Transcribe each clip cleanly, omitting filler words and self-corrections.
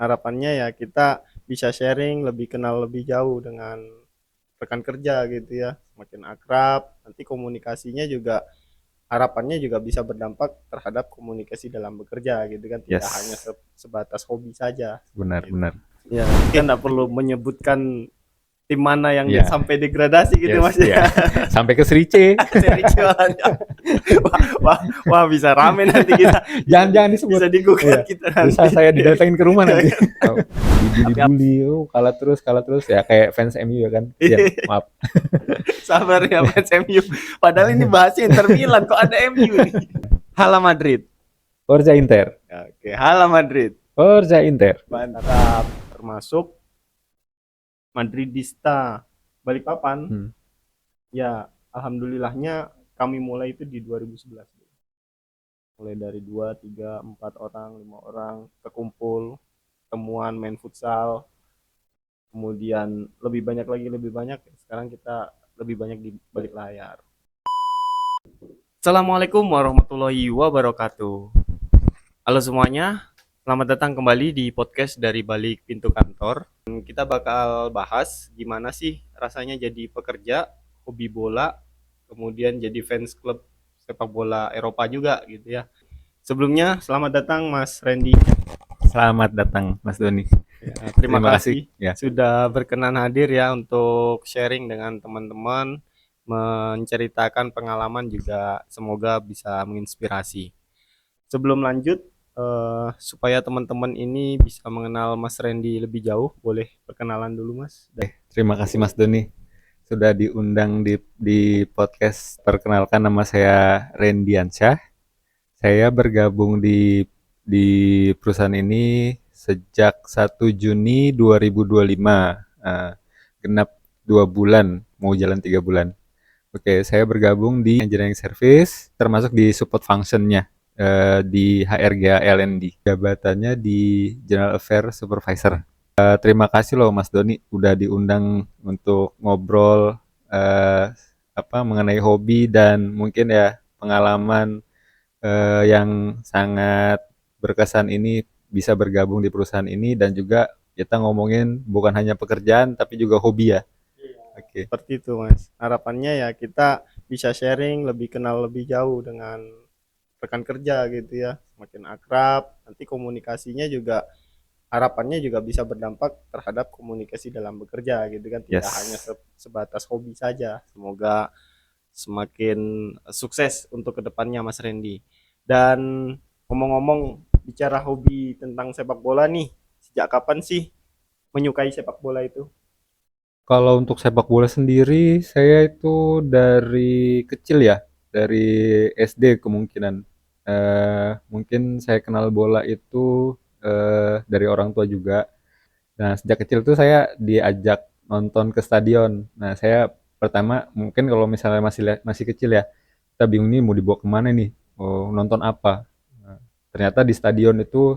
Harapannya ya kita bisa sharing, lebih kenal lebih jauh dengan rekan kerja gitu ya. Semakin akrab, nanti komunikasinya juga harapannya juga bisa berdampak terhadap komunikasi dalam bekerja gitu kan, tidak hanya Yes, sebatas hobi saja seperti itu. benar-benar. Ya, kita nggak perlu menyebutkan tim mana yang Iya, sampai degradasi gitu yes, Mas ya. iya. Sampai ke Sri C. Seri jualannya. Wah, wah, wah, bisa rame nanti kita, Jangan-jangan disebut. bisa Iya. digugat kita Bisa nanti. saya didatengin ke rumah nanti. Oh, Tapi apa? dibully-bully, oh, kalah terus ya kayak fans MU ya kan. Kesian, maaf. Sabar ya fans MU. Padahal ini bahasnya Inter Milan, kok ada MU nih. Hala Madrid. Forza Inter. Oke, Hala Madrid. Forza Inter. Mantap. Termasuk Madridista Balikpapan. Hmm. Ya, alhamdulillahnya kami mulai itu di 2011. Mulai dari 2, 3, 4 orang, 5 orang kekumpul, temuan main futsal, kemudian lebih banyak sekarang kita lebih banyak di balik layar. Assalamualaikum warahmatullahi wabarakatuh. Halo semuanya, selamat datang kembali di podcast dari balik pintu kantor. Kita bakal bahas gimana sih rasanya jadi pekerja hobi bola, kemudian jadi fans klub sepak bola Eropa juga gitu ya. Sebelumnya selamat datang Mas Randy. Selamat datang Mas Doni. Ya, terima Terima kasih kasih ya. sudah berkenan hadir ya untuk sharing dengan teman-teman, menceritakan pengalaman juga semoga bisa menginspirasi. Sebelum lanjut, supaya teman-teman ini bisa mengenal Mas Randy lebih jauh, boleh perkenalan dulu Mas. Terima kasih Mas Doni sudah diundang di podcast. Perkenalkan, nama saya Rendiansyah. Saya bergabung di perusahaan ini sejak 1 Juni 2025. Genap 2 bulan, mau jalan 3 bulan. Oke, saya bergabung di engineering service, termasuk di support functionnya, di HRGA L&D. Jabatannya di General Affairs Supervisor. Terima kasih loh Mas Doni udah diundang untuk ngobrol mengenai hobi dan mungkin ya pengalaman yang sangat berkesan ini bisa bergabung di perusahaan ini, dan juga kita ngomongin bukan hanya pekerjaan tapi juga hobi ya. Iya, Oke. seperti itu Mas. Harapannya ya kita bisa sharing, lebih kenal lebih jauh dengan rekan kerja gitu ya. Semakin akrab, nanti komunikasinya juga harapannya juga bisa berdampak terhadap komunikasi dalam bekerja gitu kan, tidak hanya Yes. sebatas hobi saja. Semoga semakin sukses untuk kedepannya Mas Randy. Dan ngomong-ngomong bicara hobi tentang sepak bola nih, sejak kapan sih menyukai sepak bola itu? Kalau untuk sepak bola sendiri, saya itu dari kecil ya, dari SD kemungkinan. Mungkin saya kenal bola itu dari orang tua juga. Nah, sejak kecil tuh saya diajak nonton ke stadion. Nah, saya pertama mungkin kalau misalnya masih kecil ya, kita bingung nih mau dibawa kemana nih, mau nonton apa. Nah, ternyata di stadion itu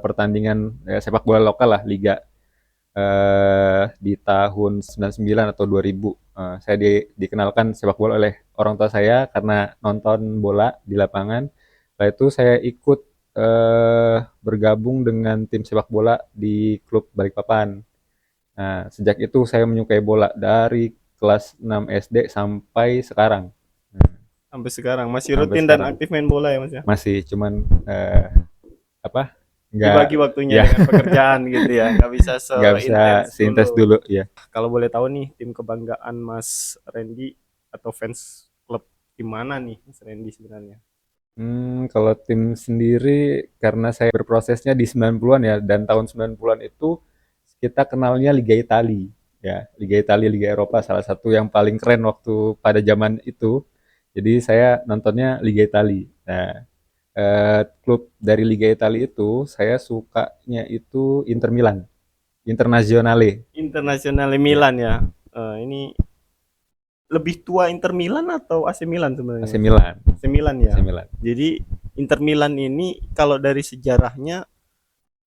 pertandingan sepak bola lokal lah, liga di tahun 99 atau 2000. Saya dikenalkan sepak bola oleh orang tua saya karena nonton bola di lapangan. Setelah itu saya ikut bergabung dengan tim sepak bola di klub Balikpapan. Nah, sejak itu saya menyukai bola dari kelas 6 SD sampai sekarang. Nah, Sampai sekarang masih sampai rutin dan sekarang aktif main bola ya Mas ya? masih cuman apa? Nggak, Dibagi waktunya ya, dengan pekerjaan gitu ya, nggak bisa nggak bisa seintens sintes dulu. dulu ya. Kalau boleh tahu nih, tim kebanggaan Mas Randy atau fans klub tim mana nih Mas Randy sebenarnya? Kalau tim sendiri, karena saya berprosesnya di 90-an ya, dan tahun 90-an itu kita kenalnya Liga Italia. Ya, Liga Italia, Liga Eropa, salah satu yang paling keren waktu pada zaman itu. Jadi saya nontonnya Liga Italia. Nah, klub dari Liga Italia itu saya sukanya itu Inter Milan, Internazionale. Internazionale Ya, Milan ya. Ini lebih tua Inter Milan atau AC Milan sebenarnya AC Mas? Milan, AC Milan AC ya. Milan. Jadi Inter Milan ini kalau dari sejarahnya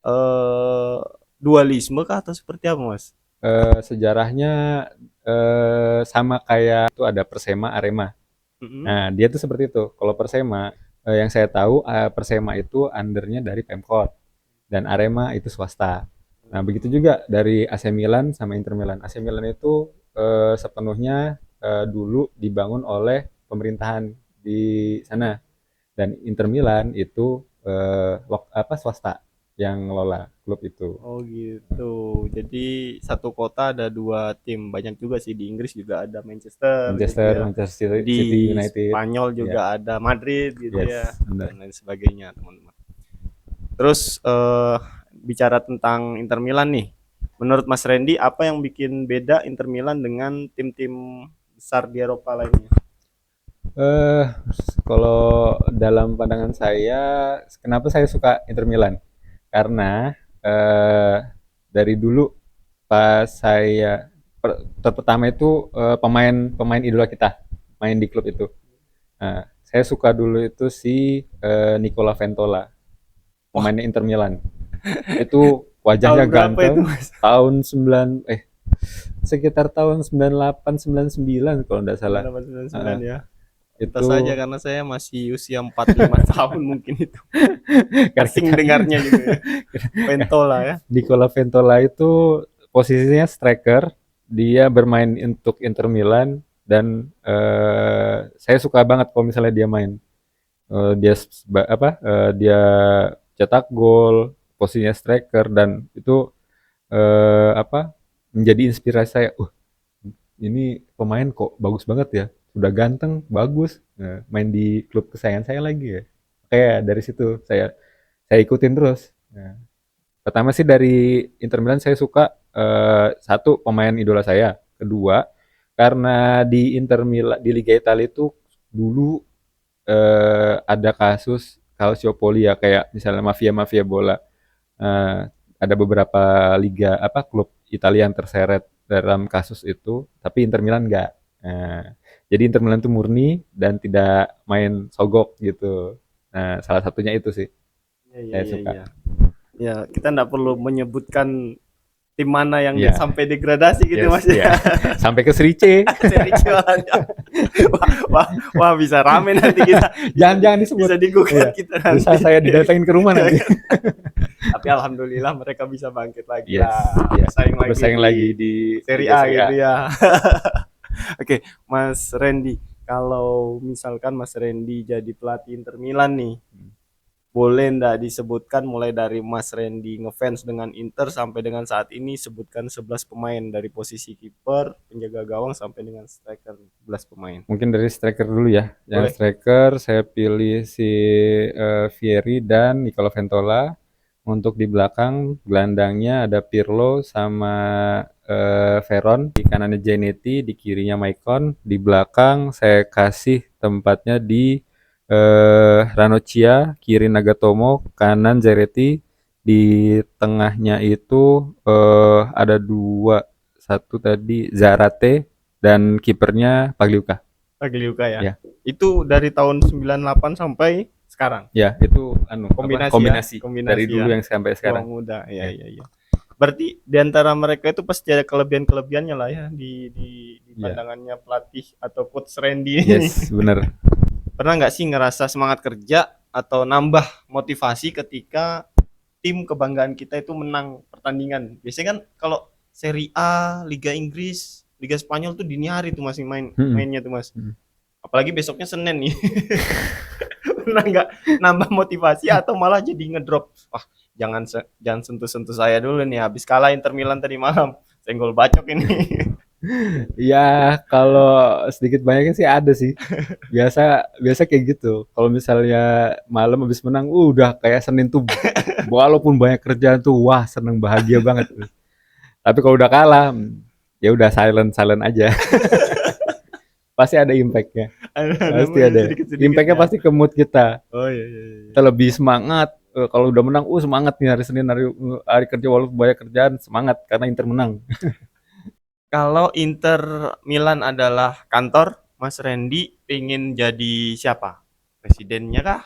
eh, dualisme kah atau seperti apa Mas? Sejarahnya sama kayak itu ada Persema, Arema. Mm-mm. Nah, dia tuh seperti itu. Kalau Persema, yang saya tahu, Persema itu undernya dari Pemkot. dan Arema itu swasta. Nah, begitu juga dari AC Milan sama Inter Milan. AC Milan itu sepenuhnya dulu dibangun oleh pemerintahan di sana, dan Inter Milan itu swasta yang ngelola klub itu. Oh gitu. Jadi satu kota ada dua tim. Banyak juga sih di Inggris juga ada Manchester gitu ya. Manchester Di City United. Spanyol Ya, juga ada Madrid gitu ya yes, dan benar. lain sebagainya, teman-teman. Terus bicara tentang Inter Milan nih. Menurut Mas Randy, apa yang bikin beda Inter Milan dengan tim-tim besar di Eropa lainnya? Eh, Kalau dalam pandangan saya, kenapa saya suka Inter Milan? Karena dari dulu pas saya pertama itu pemain idola kita main di klub itu. Nah, saya suka dulu itu si Nicola Ventola, Wah, pemainnya Inter Milan. Itu wajahnya tahun berapa itu, ganteng, Mas? tahun 9 sekitar tahun 98 99 kalau tidak salah. 9899 Heeh, ya. Pantas itu saja karena saya masih usia 45 tahun mungkin itu. karena Asing kita dengarnya juga ya. Ventola ya. Nicola Ventola itu posisinya striker, dia bermain untuk Inter Milan, dan saya suka banget kalau misalnya dia main. Dia cetak gol, posisinya striker, dan itu menjadi inspirasi saya. Ini pemain kok bagus banget ya, udah ganteng, bagus. Nah, main di klub kesayangan saya lagi ya. Kayak dari situ saya ikutin terus. Nah, pertama sih dari Inter Milan saya suka satu, pemain idola saya. Kedua, karena di Inter Milan di Liga Italia itu dulu ada kasus Calciopoli ya, kayak misalnya mafia-mafia bola. Eh, ada beberapa klub Italia yang terseret dalam kasus itu, tapi Inter Milan enggak. Jadi Inter Milan itu murni dan tidak main sogok gitu. Nah, salah satunya itu sih Iya, iya, saya iya, suka. iya. Ya, kita nggak perlu menyebutkan tim mana yang Iya, sampai degradasi gitu yes, Mas ya. ya. Sampai ke Serie C. Seri jualannya. Wah, wah, wah, bisa rame nanti kita. Bisa Jangan disebut. bisa digugat Iya. kita Bisa nanti. saya didatengin ke rumah nanti. Tapi alhamdulillah mereka bisa bangkit lagi Yes, lah. ya. Bersaing lagi Bersaing di lagi di Serie Liga A Serie A. gitu ya. Oke, Mas Randy, kalau misalkan Mas Randy jadi pelatih Inter Milan nih, boleh ndak disebutkan mulai dari Mas Randy ngefans dengan Inter sampai dengan saat ini, sebutkan 11 pemain dari posisi kiper, penjaga gawang sampai dengan striker, 11 pemain. Mungkin dari striker dulu ya. Yang Boleh? striker saya pilih si Vieri dan Nicola Ventola. Untuk di belakang gelandangnya ada Pirlo sama Veron. Di kanannya Zanetti, di kirinya Maicon. Di belakang saya kasih tempatnya di Ranocchia, kiri Nagatomo, kanan Zanetti. Di tengahnya itu ada dua, satu tadi Zarate, dan kipernya Pagliuca. Pagliuca ya. Ya, Itu dari tahun 98 sampai sekarang. ya itu Kombinasi ya, kombinasi dari kombinasi ya. dulu yang sampai Ruang sekarang. muda. Ya, Ya, ya, ya. Berarti di antara mereka itu pasti ada kelebihan-kelebihannya lah ya di ya, pandangannya pelatih atau coach Randy ini. yes, bener. Pernah nggak sih ngerasa semangat kerja atau nambah motivasi ketika tim kebanggaan kita itu menang pertandingan? Biasanya kan kalau Serie A, Liga Inggris, Liga Spanyol tuh dini hari tuh masih Mm-mm. mainnya tuh Mas. Mm. Apalagi besoknya Senin nih. Pernah nggak nambah motivasi atau malah jadi ngedrop? Wah, jangan sentuh-sentuh saya dulu nih. Habis kalah Inter Milan tadi malam, senggol bacok ini. Ya, kalau sedikit banyaknya sih ada sih. Biasa biasa kayak gitu. Kalau misalnya malam habis menang, udah kayak Senin tuh, walaupun banyak kerjaan tuh, wah seneng bahagia banget. Tapi kalau udah kalah, ya udah silent silent aja. Pasti ada impactnya. Ada Pasti ada. sedikit-sedikit Impactnya ya. pasti ke mood kita. Oh iya, iya, iya. Kita lebih semangat. Kalau udah menang, semangat nih hari Senin, hari kerja walaupun banyak kerjaan, semangat karena Inter menang. Kalau Inter Milan adalah kantor, Mas Randy pengen jadi siapa? Presidennya kah?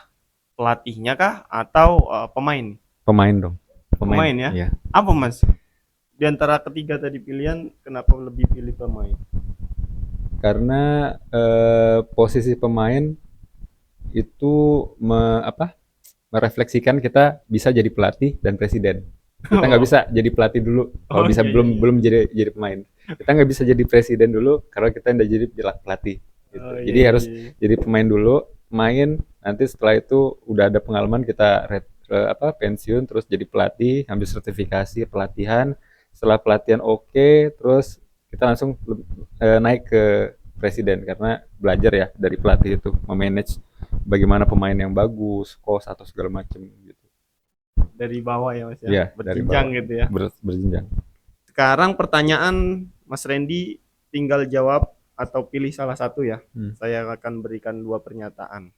Pelatihnya kah? Atau pemain? Pemain dong. Pemain. Pemain ya? Iya. Apa Mas? Di antara ketiga tadi pilihan, kenapa lebih pilih pemain? Karena posisi pemain itu merefleksikan kita bisa jadi pelatih dan presiden. Kita nggak Oh, bisa jadi pelatih dulu kalau oh bisa iya iya belum iya. belum jadi pemain. Kita nggak bisa jadi presiden dulu karena kita udah jadi pelatih gitu. Oh iya Jadi iya harus iya. jadi pemain dulu, main, nanti setelah itu udah ada pengalaman kita pensiun terus jadi pelatih, ambil sertifikasi pelatihan. Setelah pelatihan oke, terus kita langsung naik ke presiden karena belajar ya dari pelatih itu memanage bagaimana pemain yang bagus, coach atau segala macam gitu. Dari bawah ya Mas ya, Iya, dari berjenjang bawah. gitu ya. Berjenjang. Sekarang pertanyaan Mas Randy tinggal jawab atau pilih salah satu ya. Hmm. Saya akan berikan dua pernyataan.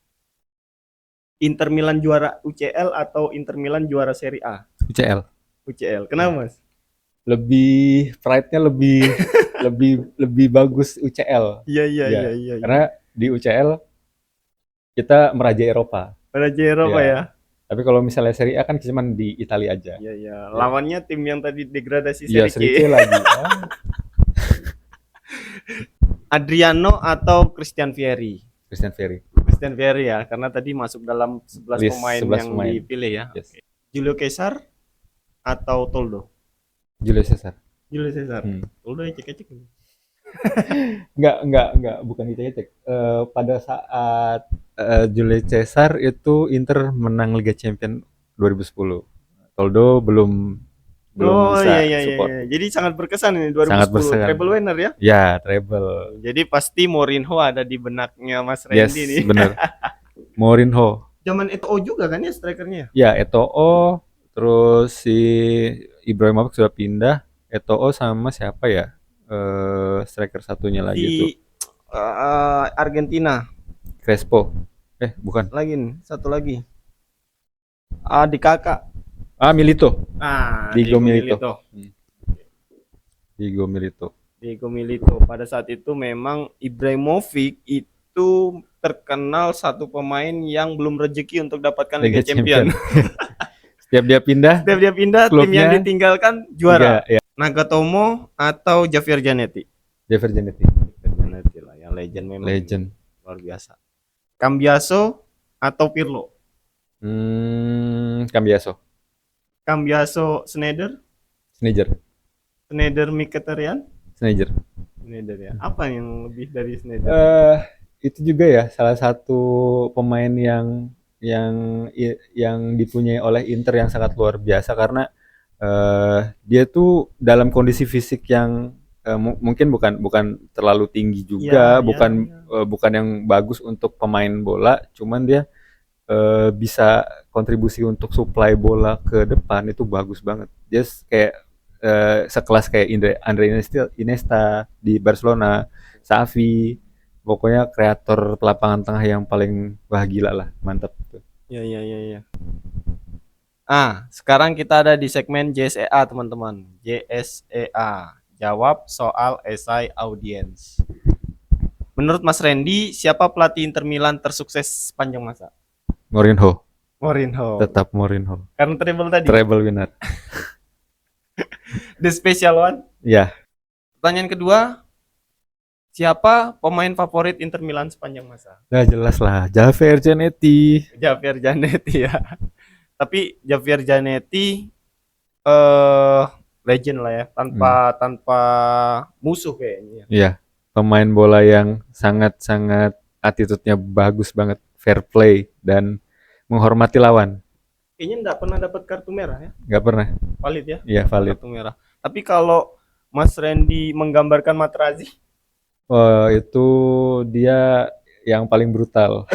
Inter Milan juara UCL atau Inter Milan juara Serie A? UCL. UCL. Kenapa Mas? Lebih pride-nya lebih lebih lebih bagus UCL. Iya iya iya Ya, iya. Iya. karena di UCL kita merajai Eropa. Raja Eropa Ya. ya. Tapi kalau misalnya Serie A kan cuma di Italia aja. Iya iya. Ya. Lawannya tim yang tadi degradasi Iya, Serie C. Serie C lagi. Ah, Adriano atau Christian Vieri? Christian Vieri. Christian Vieri ya, karena tadi masuk dalam 11 List pemain 11 yang pemain. dipilih ya. Yes. Oke. Julio Cesar atau Toldo? Julio Cesar. Julio Cesar. Hmm. Toldo ecek-ecek. Enggak, bukan icek-icek. Pada saat Julio Cesar itu Inter menang Liga Champions 2010. Toldo belum belum Oh iya bisa iya iya. support. Iya. Jadi sangat berkesan ini Sangat 2010 bersegan. treble winner ya. Ya, treble. Jadi pasti Mourinho ada di benaknya Mas Yes, Randy nih. bener. Mourinho. Zaman Eto'o juga kan ya strikernya? Ya, Eto'o, terus si Ibrahimovic sudah pindah. Eto'o sama siapa ya? Striker satunya lagi itu. Si Argentina. Crespo. Bukan. Lagi nih, satu lagi. Di kakak. Milito. Diego Milito. Diego Milito. Diego Milito. Pada saat itu memang Ibrahimovic itu terkenal satu pemain yang belum rezeki untuk dapatkan Liga Champions. Setiap dia pindah, Setiap dia pindah, tim klubnya yang ditinggalkan juara. ya. Nagatomo atau Javier Zanetti? Javier Zanetti. Javier Zanetti lah, yang legend memang. Legend. Luar biasa. Cambiaso atau Pirlo? Cambiaso. Cambiaso Sneijder? Sneijder. Mkhitaryan? Sneijder. Sneijder ya. Apa yang lebih dari Sneijder? Itu juga ya salah satu pemain yang dipunyai oleh Inter yang sangat luar biasa karena dia tuh dalam kondisi fisik yang mungkin bukan terlalu tinggi juga, Ya, bukan yang bagus untuk pemain bola, cuman dia bisa kontribusi untuk supply bola ke depan itu bagus banget. Dia kayak sekelas kayak Andre Iniesta di Barcelona, Xavi, pokoknya kreator lapangan tengah yang paling wah gila lah, mantap. Ya. Sekarang kita ada di segmen JSEA teman-teman. JSEA, jawab soal esai audiens. Menurut Mas Randy, siapa pelatih Inter Milan tersukses sepanjang masa? Mourinho, Tetap Mourinho. Karena treble tadi. Treble winner. The special one. Ya. Pertanyaan kedua, siapa pemain favorit Inter Milan sepanjang masa? Nah, jelas lah, Javier Zanetti. Javier Zanetti ya. Tapi Javier Zanetti legend lah ya, tanpa musuh kayaknya. Iya, pemain bola yang sangat-sangat attitude-nya bagus banget, fair play dan menghormati lawan. Kayaknya nggak pernah dapat kartu merah ya. Nggak pernah. Valid ya. Iya, valid. Kartu merah. Tapi kalau Mas Randy menggambarkan Materazzi, itu dia yang paling brutal.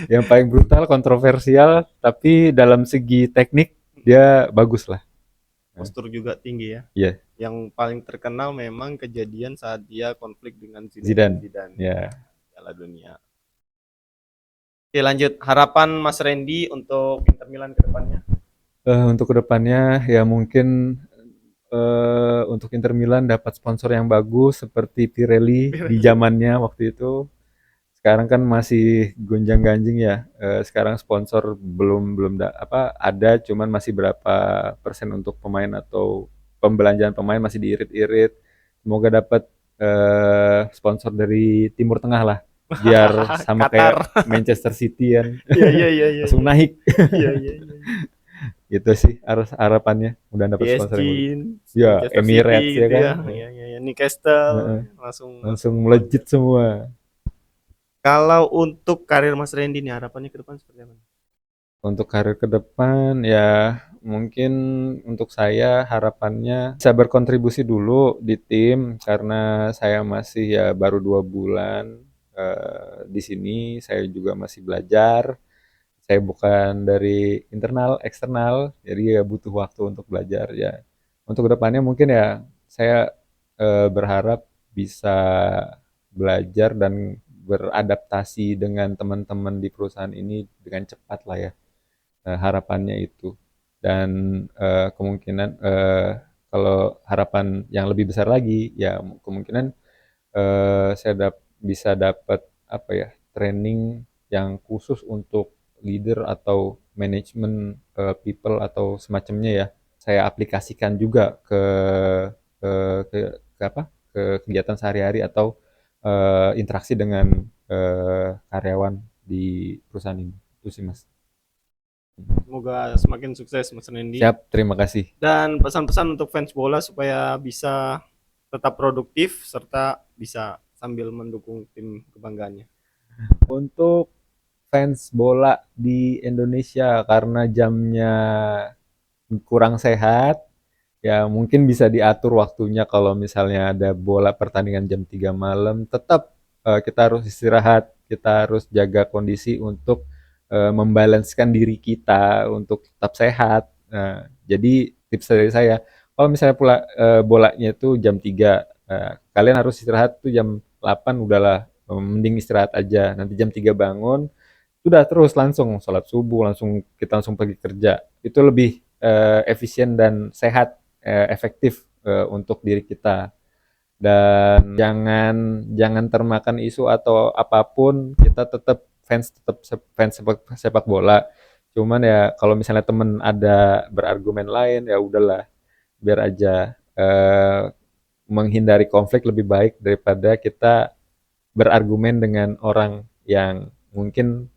Yang paling brutal, kontroversial, tapi dalam segi teknik dia bagus lah. postur juga tinggi ya. Iya. Yang paling terkenal memang kejadian saat dia konflik dengan Zidane. Ya. Piala Dunia. Oke, lanjut. Harapan Mas Randy untuk Inter Milan ke depannya? Untuk kedepannya ya mungkin untuk Inter Milan dapat sponsor yang bagus seperti Pirelli di zamannya waktu itu. Sekarang kan masih gonjang-ganjing ya. Sekarang sponsor belum ada, cuman masih berapa persen untuk pemain atau pembelanjaan pemain masih diirit-irit. Semoga dapat sponsor dari Timur Tengah lah. biar sama Qatar. kayak Manchester City kan, Iya iya iya iya. langsung naik. Iya iya iya. Gitu sih harus harapannya, mudah dapat PSG, sponsor yang lebih. Ya, Manchester City Emirates ya gitu kan. ya. Iya iya iya. Newcastle Heeh. langsung Langsung langsung melejit lonjak. semua. Kalau untuk karir Mas Randy nih harapannya ke depan seperti apa? Untuk karir ke depan ya mungkin untuk saya harapannya bisa berkontribusi dulu di tim karena saya masih ya baru 2 bulan di sini. Saya juga masih belajar. Saya bukan dari internal, eksternal, jadi ya butuh waktu untuk belajar ya. Untuk kedepannya mungkin ya saya berharap bisa belajar dan beradaptasi dengan teman-teman di perusahaan ini dengan cepat lah ya. Harapannya itu. Dan kemungkinan kalau harapan yang lebih besar lagi ya kemungkinan saya bisa dapat apa ya training yang khusus untuk leader atau manajemen people atau semacamnya ya. Saya aplikasikan juga ke ke, ke apa? Ke kegiatan sehari-hari atau interaksi dengan karyawan di perusahaan ini. Itu sih Mas. Semoga semakin sukses Mas Randy. Siap, terima kasih. Dan pesan-pesan untuk fans bola supaya bisa tetap produktif serta bisa sambil mendukung tim kebanggaannya. Untuk fans bola di Indonesia karena jamnya kurang sehat, ya mungkin bisa diatur waktunya kalau misalnya ada bola pertandingan jam 3 malam, tetap kita harus istirahat, kita harus jaga kondisi untuk membalanskan diri kita untuk tetap sehat. Nah, jadi tips dari saya, kalau misalnya pula bolanya itu jam 3, kalian harus istirahat tuh jam 8 udahlah, mending istirahat aja. Nanti jam 3 bangun, sudah terus langsung sholat subuh, langsung kita langsung pergi kerja. Itu lebih efisien dan sehat, efektif untuk diri kita. Dan jangan jangan termakan isu atau apapun, kita tetap fans sepak bola. Cuman ya kalau misalnya temen ada berargumen lain ya udahlah, biar aja menghindari konflik lebih baik daripada kita berargumen dengan orang yang mungkin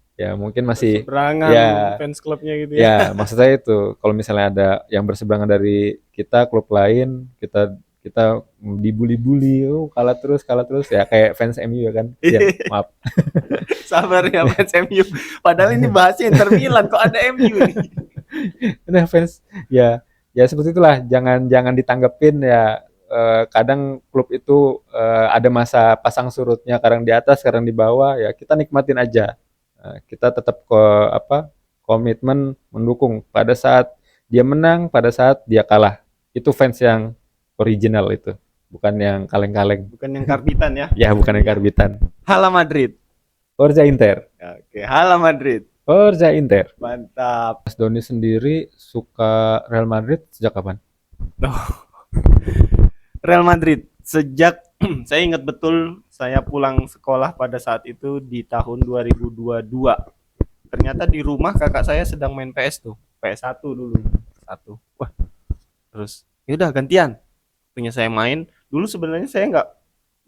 masih Berseberangan ya fans klubnya gitu ya. ya maksud saya itu kalau misalnya ada yang berseberangan dari kita klub lain kita kita dibully-bully kalah terus ya kayak fans MU ya kan sian maaf. Sabar ya fans MU. Padahal ini bahasnya Inter Milan kok ada MU nih. Nah fans ya ya seperti itulah jangan jangan ditanggepin ya kadang klub itu ada masa pasang surutnya kadang di atas kadang di bawah ya kita nikmatin aja. Kita tetap komitmen mendukung pada saat dia menang pada saat dia kalah itu fans yang original itu bukan yang kaleng-kaleng. Bukan yang karbitan ya. Ya bukan yang karbitan. Hala Madrid. Forza Inter. Oke, Hala Madrid. Forza Inter. Mantap. Mas Doni sendiri suka Real Madrid sejak kapan? Real Madrid sejak saya ingat betul saya pulang sekolah pada saat itu di tahun 2022. Ternyata di rumah kakak saya sedang main PS tuh. PS1 dulu. Satu. Wah, terus yaudah gantian. Punya saya main. Dulu sebenarnya saya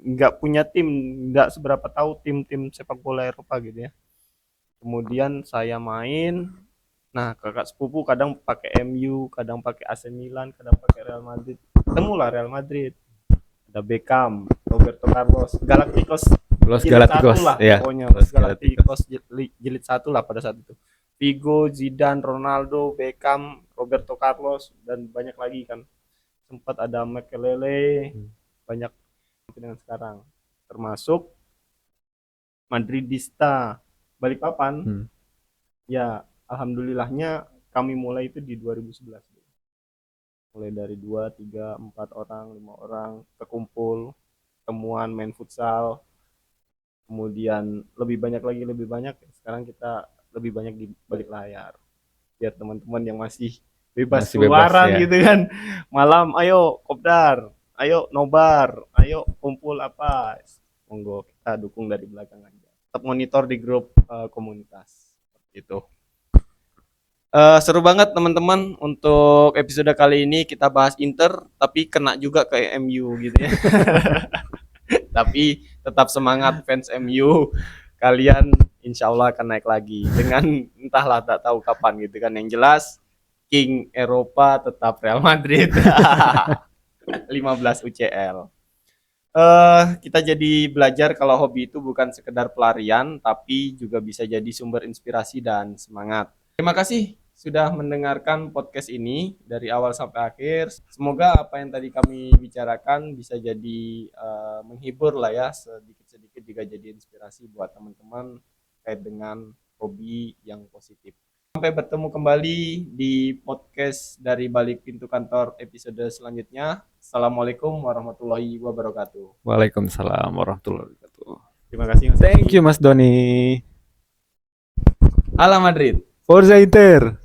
nggak punya tim, nggak seberapa tahu tim-tim sepak bola Eropa gitu ya. Kemudian saya main. Nah, kakak sepupu kadang pakai MU, kadang pakai AC Milan, kadang pakai Real Madrid. Ketemulah Real Madrid. Ada Beckham, Roberto Carlos, Galacticos Los jilid Galacticos satu lah ya. pokoknya. Los Galacticos. Galacticos jilid satu lah pada saat itu. Figo, Zidane, Ronaldo, Beckham, Roberto Carlos dan banyak lagi kan. Sempat ada Makelele, banyak dengan sekarang. Termasuk Madridista Balikpapan. Ya, alhamdulillahnya kami mulai itu di 2011. Mulai dari 2, 3, 4 orang, 5 orang kekumpul, temuan main futsal. Kemudian lebih banyak. Sekarang kita lebih banyak di balik layar. Biar teman-teman yang masih bebas Masih bebas keluaran ya. gitu kan. Malam ayo kopdar, ayo nobar, ayo kumpul apa. Monggo kita dukung dari belakang aja. Tetap monitor di grup komunitas. Itu. Seru banget teman-teman untuk episode kali ini kita bahas Inter tapi kena juga ke MU gitu ya. Tapi Tetap semangat fans MU. Kalian insya Allah akan naik lagi dengan entahlah tak tahu kapan gitu kan. Yang jelas King Eropa tetap Real Madrid. 15 UCL. Kita jadi belajar kalau hobi itu bukan sekedar pelarian, tapi juga bisa jadi sumber inspirasi dan semangat. Terima kasih sudah mendengarkan podcast ini dari awal sampai akhir. Semoga apa yang tadi kami bicarakan bisa jadi menghibur lah ya, sedikit-sedikit juga jadi inspirasi buat teman-teman terkait dengan hobi yang positif. Sampai bertemu kembali di podcast dari Balik Pintu Kantor episode selanjutnya. Assalamualaikum warahmatullahi wabarakatuh. Waalaikumsalam warahmatullahi wabarakatuh. Terima kasih Mas. Thank you Mas Doni. Hala Madrid. Forza Inter.